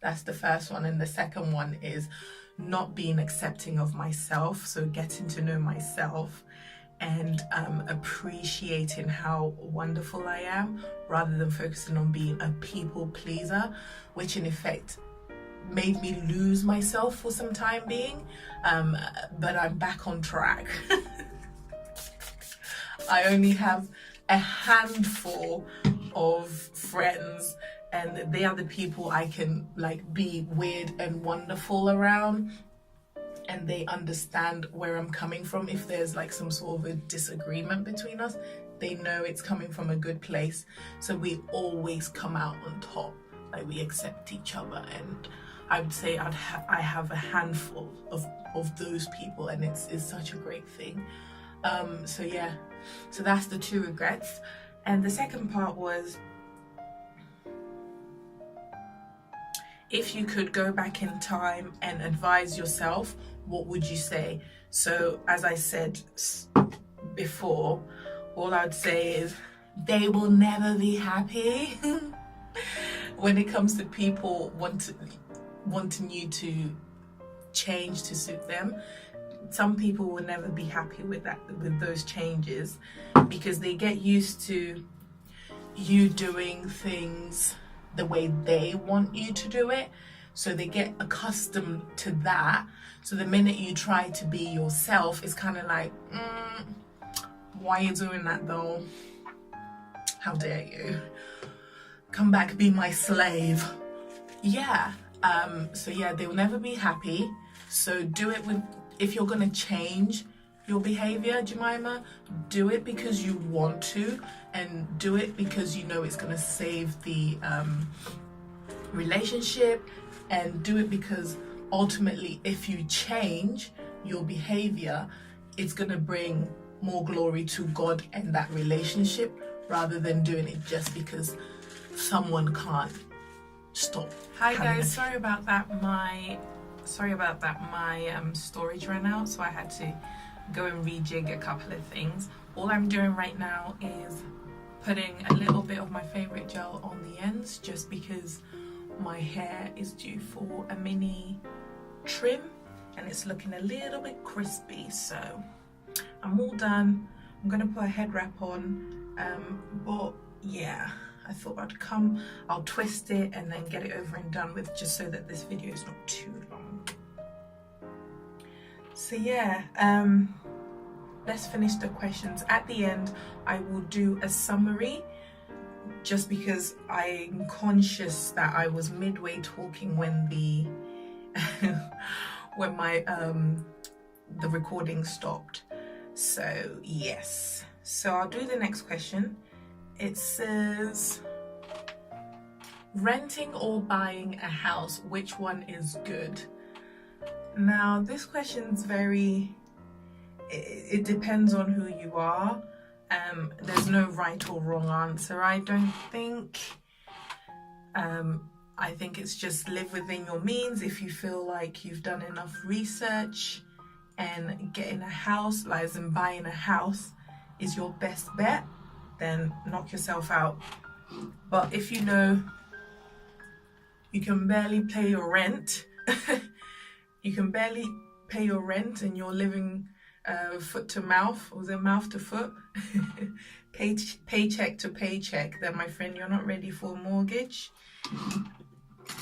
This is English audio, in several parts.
That's the first one. And the second one is not being accepting of myself. So getting to know myself and appreciating how wonderful I am, rather than focusing on being a people pleaser, which in effect made me lose myself for some time being. But I'm back on track. I only have a handful of friends, and they are the people I can like be weird and wonderful around, and they understand where I'm coming from. If there's like some sort of a disagreement between us, they know it's coming from a good place, so we always come out on top. Like, we accept each other, and I would say I have a handful of those people, and it's such a great thing. So yeah, so that's the 2 regrets. And the second part was, if you could go back in time and advise yourself, what would you say? So as I said before, all I'd say is they will never be happy. When it comes to people wanting you to change to suit them, some people will never be happy with those changes, because they get used to you doing things the way they want you to do it, so they get accustomed to that. So the minute you try to be yourself, it's kind of like, why are you doing that though? How dare you? Come back, be my slave. Yeah. So yeah, they'll never be happy. So do it with, if you're gonna change your behavior, Jemima, do it because you want to, and do it because you know it's gonna save the relationship, and do it because ultimately, if you change your behavior, it's gonna bring more glory to God and that relationship, rather than doing it just because someone can't stop. Hi guys, sorry about that. My storage ran out, so I had to go and rejig a couple of things. All I'm doing right now is putting a little bit of my favorite gel on the ends, just because my hair is due for a mini trim and it's looking a little bit crispy. So I'm all done. I'm gonna put a head wrap on, but yeah, I thought I'd come, I'll twist it and then get it over and done with, just so that this video is not too long. So yeah, let's finish the questions. At the end, I will do a summary, just because I'm conscious that I was midway talking when the when my the recording stopped. So yes, so I'll do the next question. It says, renting or buying a house, which one is good? Now this question's very, it depends on who you are. There's no right or wrong answer, I don't think. I think it's just live within your means. If you feel like you've done enough research and getting a house, like as in buying a house, is your best bet, then knock yourself out. But if you know you can barely pay your rent, you can barely pay your rent and you're living foot to mouth, or was it mouth to foot? Paycheck to paycheck, then my friend, you're not ready for a mortgage.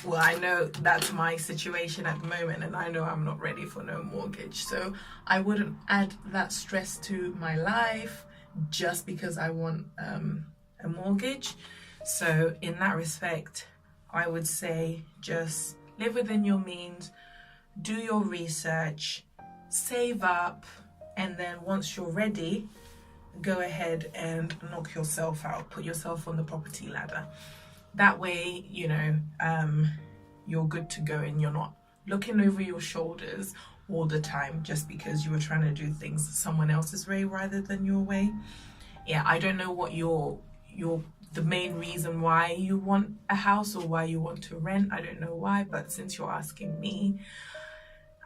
Well, I know that's my situation at the moment, and I know I'm not ready for no mortgage. So I wouldn't add that stress to my life just because I want a mortgage. So in that respect, I would say just live within your means, do your research, save up, and then once you're ready, go ahead and knock yourself out, put yourself on the property ladder. That way, you know, you're good to go and you're not looking over your shoulders all the time just because you were trying to do things someone else's way rather than your way. Yeah, I don't know what the main reason why you want a house or why you want to rent. I don't know why, but since you're asking me,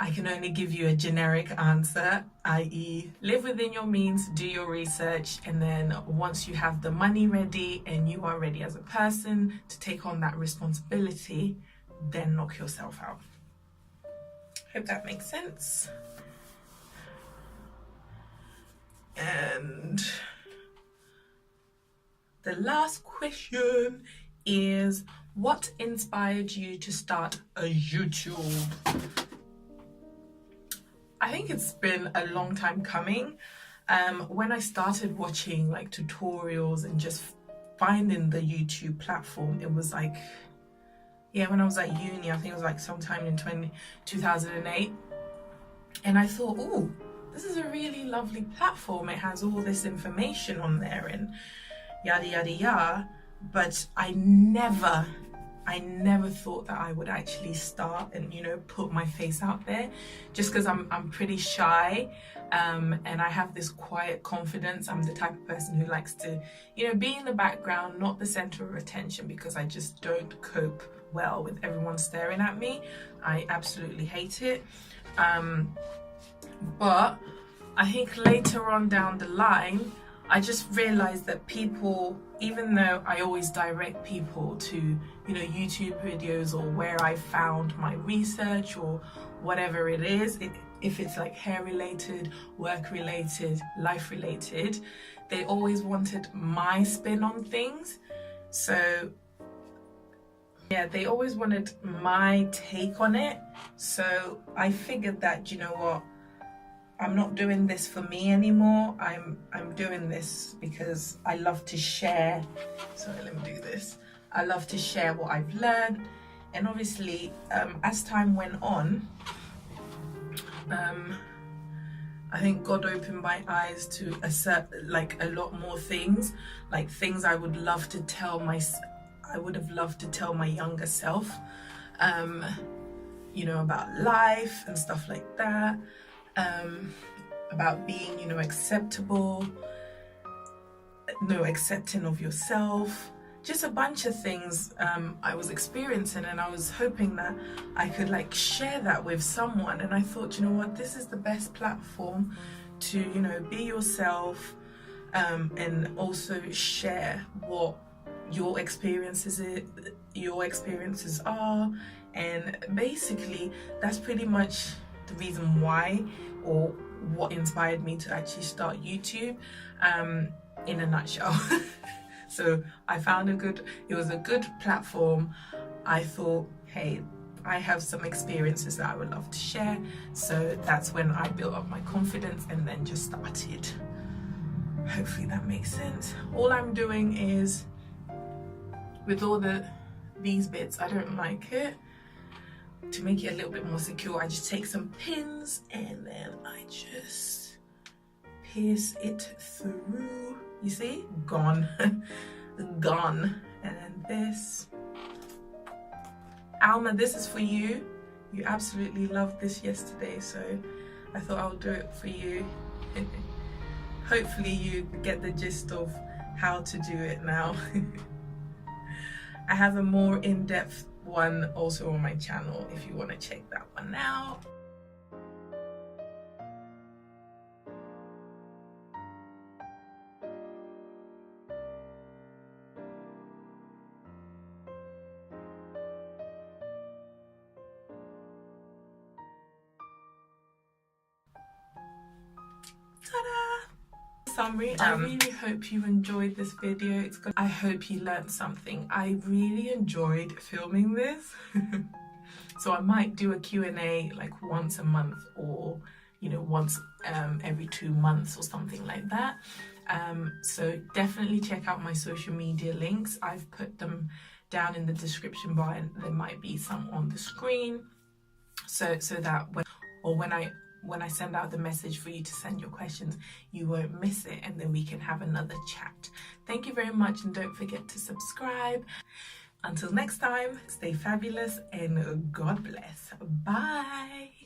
I can only give you a generic answer, i.e. live within your means, do your research, and then once you have the money ready and you are ready as a person to take on that responsibility, then knock yourself out. Hope that makes sense. And the last question is, what inspired you to start a YouTube? I think it's been a long time coming. When I started watching like tutorials and just finding the YouTube platform, it was like, yeah, when I was at uni, I think it was like sometime in 2008. And I thought, oh, this is a really lovely platform. It has all this information on there and yada, yada, yada. But I never thought that I would actually start and, you know, put my face out there, just because I'm pretty shy, and I have this quiet confidence. I'm the type of person who likes to, you know, be in the background, not the center of attention, because I just don't cope well with everyone staring at me. I absolutely hate it. But I think later on down the line, I just realized that people, even though I always direct people to, you know, YouTube videos or where I found my research or whatever it is, if it's like hair related, work related, life related, they always wanted my spin on things. So yeah, they always wanted my take on it. So I figured that, you know what, I'm not doing this for me anymore. I'm doing this because I love to share. Sorry, let me do this. I love to share what I've learned. And obviously, as time went on, I think God opened my eyes to a lot more things, like things I would love to tell I would have loved to tell my younger self, you know, about life and stuff like that. About being, you know, accepting of yourself, just a bunch of things I was experiencing, and I was hoping that I could like share that with someone. And I thought, you know what, this is the best platform to, you know, be yourself, and also share what your experiences are. And basically that's pretty much the reason why, or what inspired me to actually start YouTube, in a nutshell. So I found it was a good platform. I thought, hey, I have some experiences that I would love to share. So that's when I built up my confidence and then just started. Hopefully that makes sense. All I'm doing is, with all these bits, I don't like it. To make it a little bit more secure, I just take some pins and then I just pierce it through. You see? Gone. Gone. And then this. Alma, this is for you. You absolutely loved this yesterday, so I thought I'll do it for you. Hopefully you get the gist of how to do it now. I have a more in-depth one also on my channel if you want to check that one out. Ta-da! Summary. I really hope you enjoyed this video. I hope you learned something. I really enjoyed filming this. So I might do a Q&A like once a month, or you know, once every 2 months or something like that. So definitely check out my social media links. I've put them down in the description bar, and there might be some on the screen, so that when I send out the message for you to send your questions, you won't miss it, and then we can have another chat. Thank you very much, and don't forget to subscribe. Until next time, stay fabulous and God bless. Bye.